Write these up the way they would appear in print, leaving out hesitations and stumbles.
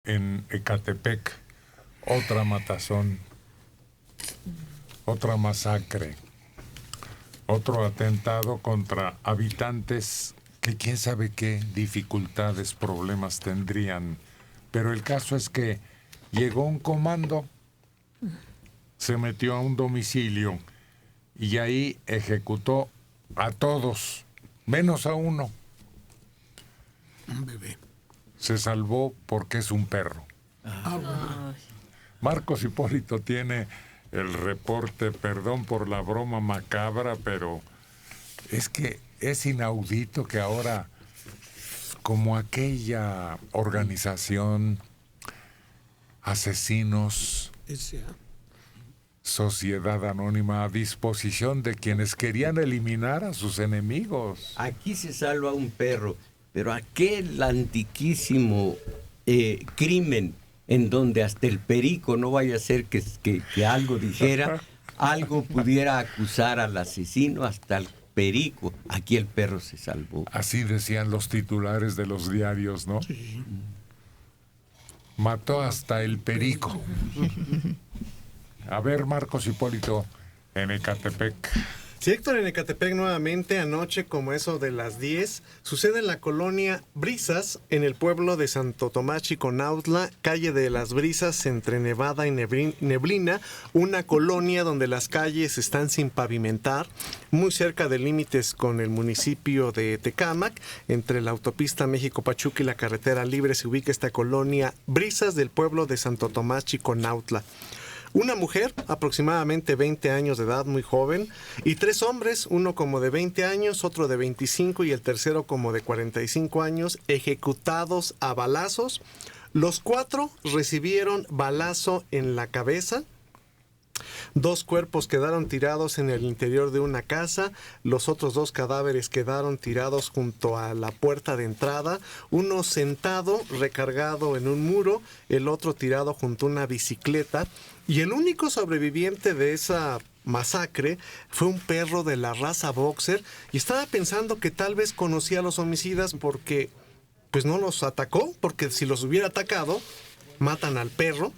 en Ecatepec, otra matazón, otra masacre, otro atentado contra habitantes que quién sabe qué dificultades, problemas tendrían. Pero el caso es que llegó un comando, se metió a un domicilio y ahí ejecutó a todos, menos a uno. Un bebé. Se salvó porque es un perro. Bueno. Marcos Hipólito tiene el reporte, perdón por la broma macabra, pero es que es inaudito que ahora, como aquella organización, Asesinos, Sociedad Anónima, a disposición de quienes querían eliminar a sus enemigos. Aquí se salva un perro, pero aquel antiquísimo crimen en donde hasta el perico, no vaya a ser que algo dijera, algo pudiera acusar al asesino, hasta el perico. Aquí el perro se salvó. Así decían los titulares de los diarios, ¿no? Sí. Mató hasta el perico. A ver, Marcos Hipólito, en Ecatepec. Sí, Héctor, en Ecatepec nuevamente anoche, como eso de las 10, sucede en la colonia Brisas, en el pueblo de Santo Tomás Chiconautla, calle de las Brisas, entre Nevada y Neblina, una colonia donde las calles están sin pavimentar, muy cerca de límites con el municipio de Tecámac. Entre la autopista México-Pachuca y la carretera libre se ubica esta colonia Brisas del pueblo de Santo Tomás Chiconautla. Una mujer, aproximadamente 20 años de edad, muy joven, y 3 hombres, uno como de 20 años, otro de 25 y el tercero como de 45 años, ejecutados a balazos. Los 4 recibieron balazo en la cabeza. 2 cuerpos quedaron tirados en el interior de una casa, los otros 2 cadáveres quedaron tirados junto a la puerta de entrada, uno sentado, recargado en un muro, el otro tirado junto a una bicicleta, y el único sobreviviente de esa masacre fue un perro de la raza boxer, y estaba pensando que tal vez conocía a los homicidas porque pues no los atacó, porque si los hubiera atacado, matan al perro.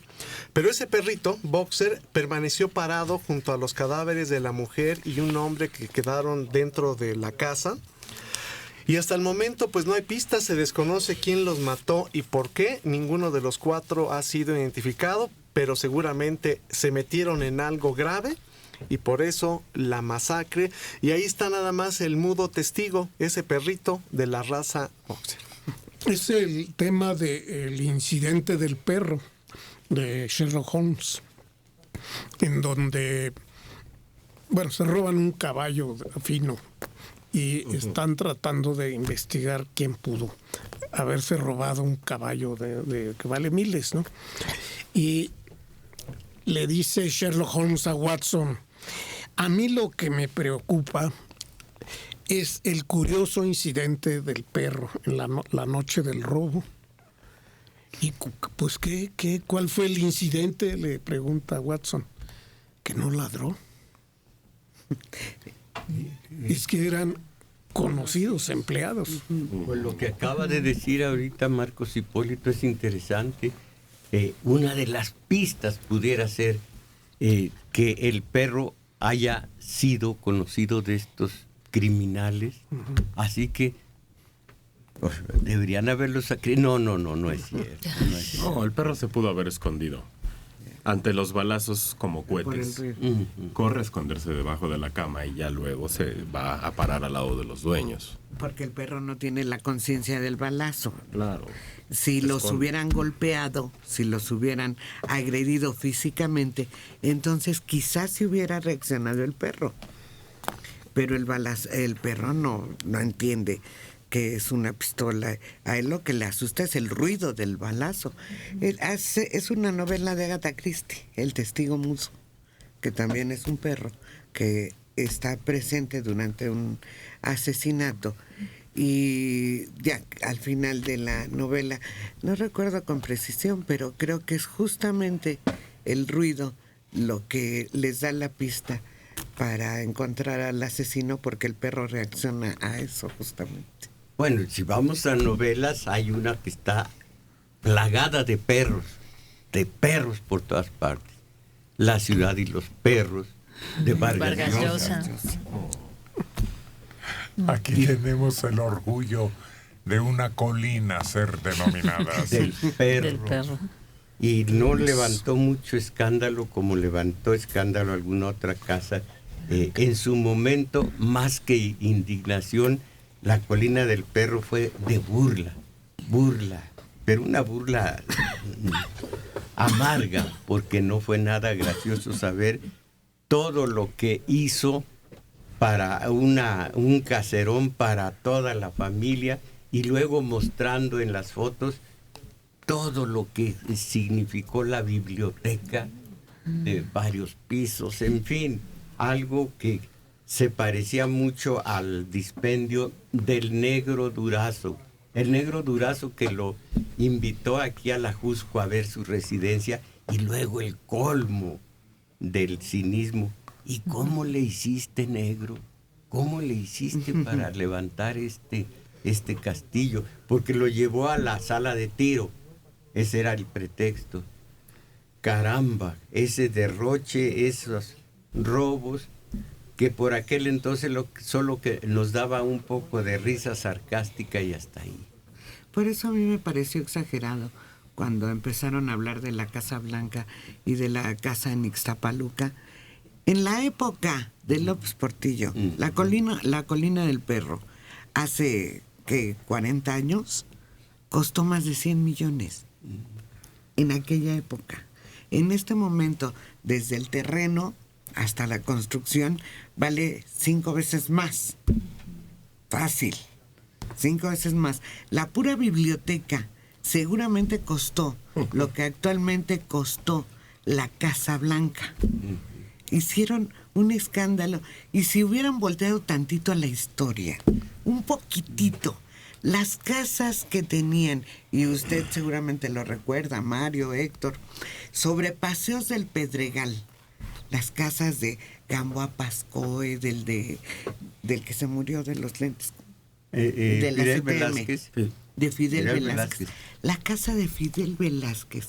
Pero ese perrito, boxer, permaneció parado junto a los cadáveres de la mujer y un hombre que quedaron dentro de la casa. Y hasta el momento pues no hay pistas, se desconoce quién los mató y por qué. Ninguno de los 4 ha sido identificado, pero seguramente se metieron en algo grave y por eso la masacre. Y ahí está nada más el mudo testigo, ese perrito de la raza boxer. Es el tema del incidente del perro de Sherlock Holmes, en donde, bueno, se roban un caballo fino y están tratando de investigar quién pudo haberse robado un caballo que vale miles, ¿no? Y le dice Sherlock Holmes a Watson: a mí lo que me preocupa es el curioso incidente del perro en la noche del robo. Y pues, ¿cuál fue el incidente? Le pregunta Watson. Que no ladró. Es que eran conocidos empleados. Pues lo que acaba de decir ahorita Marcos Hipólito es interesante. Una de las pistas pudiera ser que el perro haya sido conocido de estos criminales. Así que pues, deberían haberlo sacrificado. No es cierto. No, el perro se pudo haber escondido ante los balazos como cohetes. Corre a esconderse debajo de la cama y ya luego se va a parar al lado de los dueños. Porque el perro no tiene la conciencia del balazo. Claro. Si los hubieran golpeado, si los hubieran agredido físicamente, entonces quizás se hubiera reaccionado el perro. Pero el perro no entiende que es una pistola. A él lo que le asusta es el ruido del balazo. Es una novela de Agatha Christie, El testigo mudo, que también es un perro que está presente durante un asesinato. Y ya al final de la novela, no recuerdo con precisión, pero creo que es justamente el ruido lo que les da la pista para encontrar al asesino, porque el perro reacciona a eso justamente. Bueno, si vamos a novelas, hay una que está plagada de perros por todas partes. La ciudad y los perros de Vargas Llosa. Aquí tenemos el orgullo de una colina ser denominada así. Del perro. Y no levantó mucho escándalo como levantó escándalo alguna otra casa. En su momento, más que indignación, la colina del perro fue de burla, pero una burla amarga, porque no fue nada gracioso saber todo lo que hizo para un caserón para toda la familia, y luego mostrando en las fotos todo lo que significó la biblioteca de varios pisos, en fin, algo que se parecía mucho al dispendio del Negro Durazo. El Negro Durazo que lo invitó aquí a la Jusco a ver su residencia, y luego el colmo del cinismo. ¿Y cómo le hiciste, negro? ¿Cómo le hiciste para levantar este castillo? Porque lo llevó a la sala de tiro. Ese era el pretexto. Caramba, ese derroche, esos robos, que por aquel entonces solo que nos daba un poco de risa sarcástica y hasta ahí. Por eso a mí me pareció exagerado cuando empezaron a hablar de la Casa Blanca y de la casa en Ixtapaluca. En la época de López Portillo, la colina del Perro, hace, ¿qué?, 40 años, costó más de 100 millones. En aquella época. En este momento, desde el terreno hasta la construcción, vale 5 veces más. Fácil. 5 veces más. La pura biblioteca seguramente costó lo que actualmente costó la Casa Blanca. Hicieron un escándalo, y si hubieran volteado tantito a la historia, un poquitito, las casas que tenían, y usted seguramente lo recuerda, Mario, Héctor, sobre Paseos del Pedregal, las casas de Gamboa Pascoe, del que se murió de los lentes, de la Fidel CTM, Velázquez. de Fidel Velázquez. La casa de Fidel Velázquez,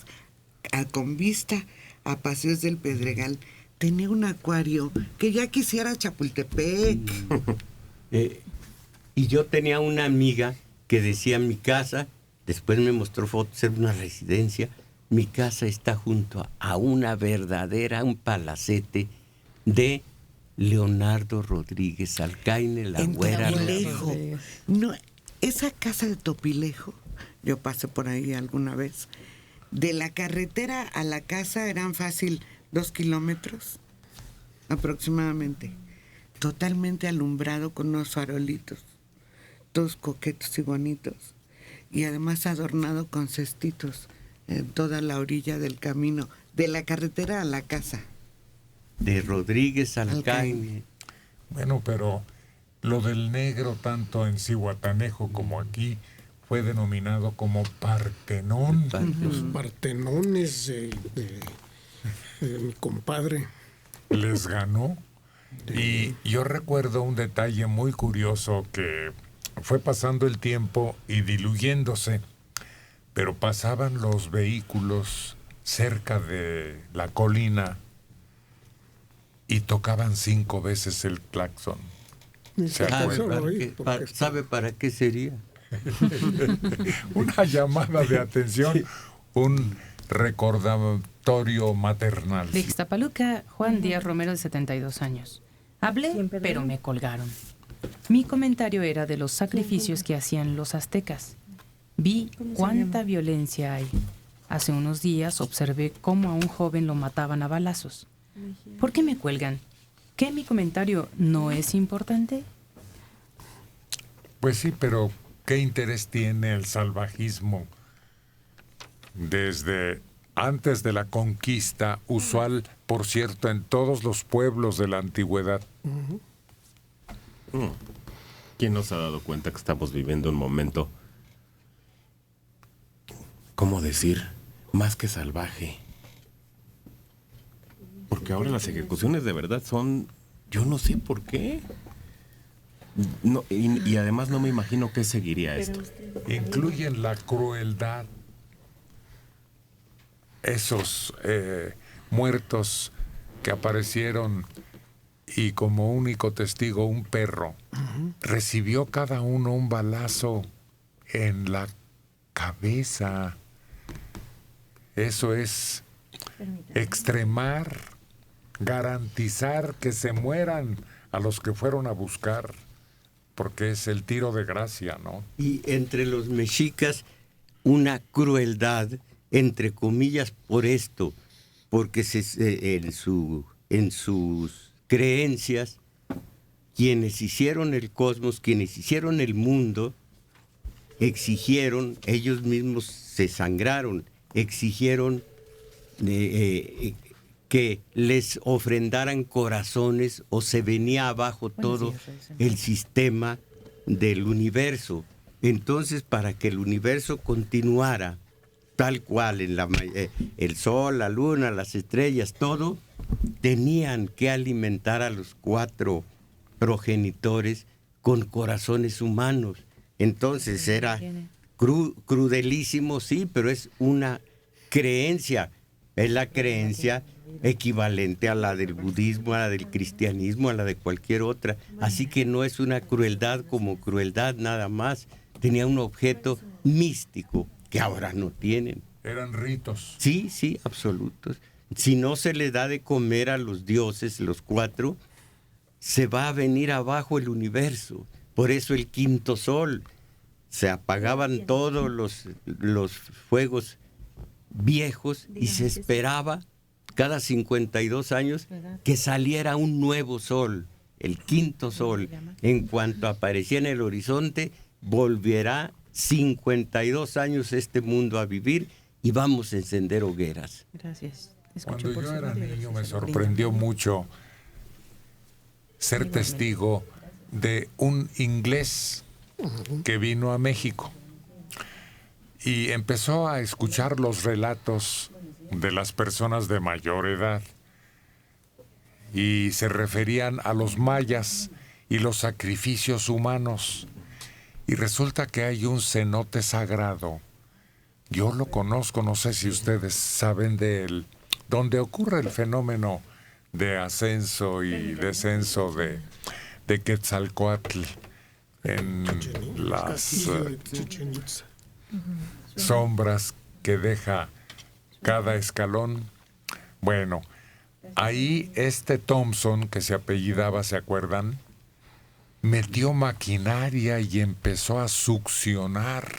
con vista a Paseos del Pedregal, tenía un acuario que ya quisiera Chapultepec. Y yo tenía una amiga que decía: mi casa, después me mostró fotos, era una residencia, mi casa está junto a un palacete de Leonardo Rodríguez Alcaine, la En güera. Topilejo. No, esa casa de Topilejo, yo pasé por ahí alguna vez. De la carretera a la casa eran fácil 2 kilómetros aproximadamente. Totalmente alumbrado con unos farolitos, todos coquetos y bonitos, y además adornado con cestitos en toda la orilla del camino, de la carretera a la casa. De Rodríguez Alcaine. Bueno, pero lo del negro, tanto en Zihuatanejo como aquí, fue denominado como Partenón. Los partenones de mi compadre. Les ganó. Y yo recuerdo un detalle muy curioso, que fue pasando el tiempo y diluyéndose, pero pasaban los vehículos cerca de la colina y tocaban 5 veces el claxon. ¿Se acuerdan? ¿Sabe para qué sería? Una llamada de atención, un recordatorio maternal. De Ixtapaluca, Juan Díaz Romero, de 72 años. Hablé, pero me colgaron. Mi comentario era de los sacrificios que hacían los aztecas. Vi cuánta violencia hay. Hace unos días observé cómo a un joven lo mataban a balazos. ¿Por qué me cuelgan? ¿Qué mi comentario no es importante? Pues sí, pero ¿qué interés tiene el salvajismo desde antes de la conquista, usual, por cierto, en todos los pueblos de la antigüedad? ¿Quién nos ha dado cuenta que estamos viviendo un momento, cómo decir, más que salvaje? Porque ahora las ejecuciones de verdad son, yo no sé por qué. No, y además no me imagino qué seguiría esto. Incluyen la crueldad, esos muertos que aparecieron y como único testigo un perro, recibió cada uno un balazo en la cabeza. Eso es extremar, garantizar que se mueran a los que fueron a buscar, porque es el tiro de gracia, ¿no? Y entre los mexicas una crueldad, entre comillas, por esto, porque en sus creencias, quienes hicieron el cosmos, quienes hicieron el mundo, exigieron, ellos mismos se sangraron, exigieron que les ofrendaran corazones o se venía abajo todo el sistema del universo. Entonces, para que el universo continuara tal cual, el sol, la luna, las estrellas, todo, tenían que alimentar a los 4 progenitores con corazones humanos. Entonces era crudelísimo, sí, pero es una creencia, es la creencia equivalente a la del budismo, a la del cristianismo, a la de cualquier otra. Así que no es una crueldad como crueldad nada más. Tenía un objeto místico que ahora no tienen. Eran ritos. Sí, sí, absolutos. Si no se le da de comer a los dioses, los 4, se va a venir abajo el universo. Por eso el quinto sol. Se apagaban todos los fuegos viejos y se esperaba cada 52 años que saliera un nuevo sol, el quinto sol. En cuanto aparecía en el horizonte, volverá 52 años este mundo a vivir y vamos a encender hogueras. Gracias. Cuando yo era niño me sorprendió mucho ser testigo de un inglés que vino a México y empezó a escuchar los relatos de las personas de mayor edad y se referían a los mayas y los sacrificios humanos, y resulta que hay un cenote sagrado, yo lo conozco, no sé si ustedes saben de él, donde ocurre el fenómeno de ascenso y descenso de Quetzalcóatl en las sombras que deja cada escalón. Bueno, ahí Thompson, que se apellidaba, ¿se acuerdan? Metió maquinaria y empezó a succionar.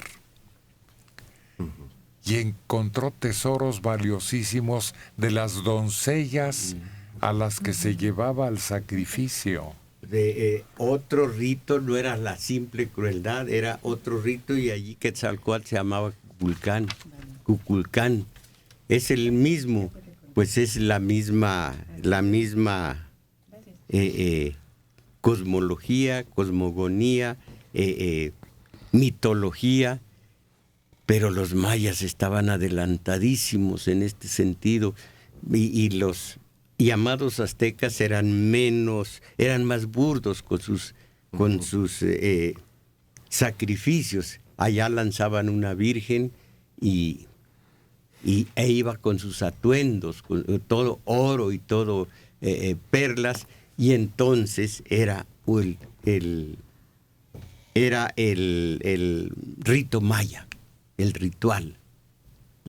Y encontró tesoros valiosísimos de las doncellas a las que se llevaba al sacrificio. Otro rito, no era la simple crueldad, era otro rito, y allí Quetzalcóatl se llamaba Cuculcán. Es el mismo, pues es la misma cosmología, cosmogonía, mitología, pero los mayas estaban adelantadísimos en este sentido, y los llamados aztecas eran más burdos con sus sacrificios. Allá lanzaban una virgen e iba con sus atuendos, con todo oro y todo perlas, y entonces era el rito maya, el ritual.